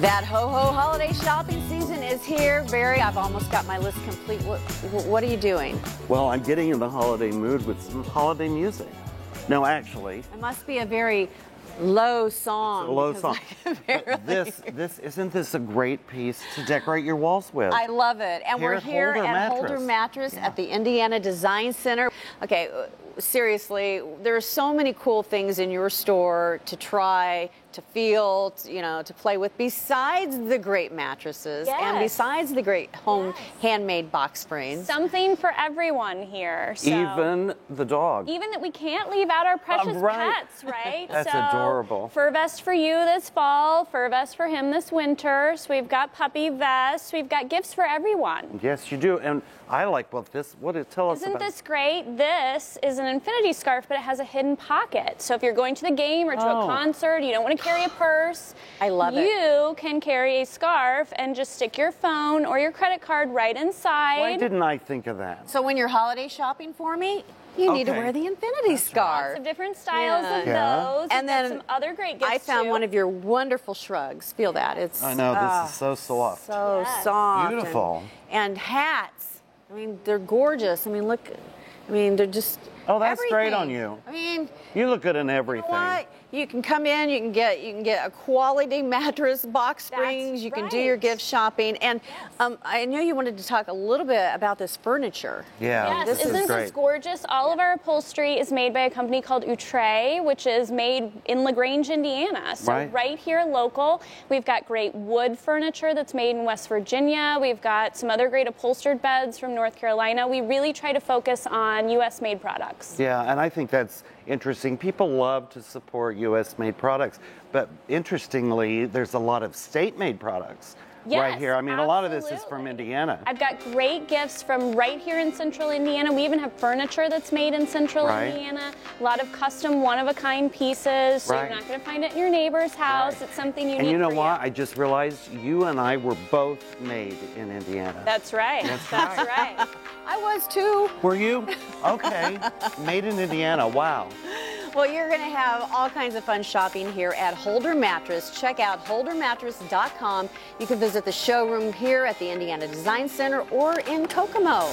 That ho-ho holiday shopping season is here. Barry, I've almost got my list complete. What are you doing? Well, I'm getting in the holiday mood with some holiday music. No, actually. It must be a very low song. It's a low song. But isn't this a great piece to decorate your walls with? I love it. And we're here at Holder Mattress at the Indiana Design Center. Okay, seriously, there are so many cool things in your store to try, to feel, to play with, besides the great mattresses and besides the great home handmade box springs. Something for everyone here. So. Even the dog. Even that we can't leave out our precious pets, right? That's adorable. Fur vest for you this fall, fur vest for him this winter. So we've got puppy vests. We've got gifts for everyone. Yes, you do. And I like tell us about. Isn't this great? This is an infinity scarf, but it has a hidden pocket. So if you're going to the game or to a concert, you don't want to carry a purse. I love it. You can carry a scarf and just stick your phone or your credit card right inside. Why didn't I think of that? So when you're holiday shopping for me, you need to wear the infinity scarf. Lots of different styles of those. And then some other great gifts I found one of your wonderful shrugs. Feel that. It's I know, this is so soft. So soft. Beautiful. And hats. I mean, they're gorgeous. I mean, look. I mean, they're just that's great on you. I mean, you look good in everything. You know what? You can come in, you can get a quality mattress, box springs, you can do your gift shopping. And I know you wanted to talk a little bit about this furniture. Yeah, yes, isn't this gorgeous? All of our upholstery is made by a company called Outre, which is made in LaGrange, Indiana. So right here local. We've got great wood furniture that's made in West Virginia. We've got some other great upholstered beds from North Carolina. We really try to focus on U.S. made products. Yeah, and I think that's interesting. People love to support U.S. made products, but interestingly, there's a lot of state-made products right here. I mean, a lot of this is from Indiana. I've got great gifts from right here in central Indiana. We even have furniture that's made in central Indiana. A lot of custom one-of-a-kind pieces, so you're not going to find it in your neighbor's house. It's something unique. And you know what? I just realized you and I were both made in Indiana. That's right. That's right. I was too. Were you? Okay. Made in Indiana. Wow. Well, you're going to have all kinds of fun shopping here at Holder Mattress. Check out holdermattress.com. You can visit the showroom here at the Indiana Design Center or in Kokomo.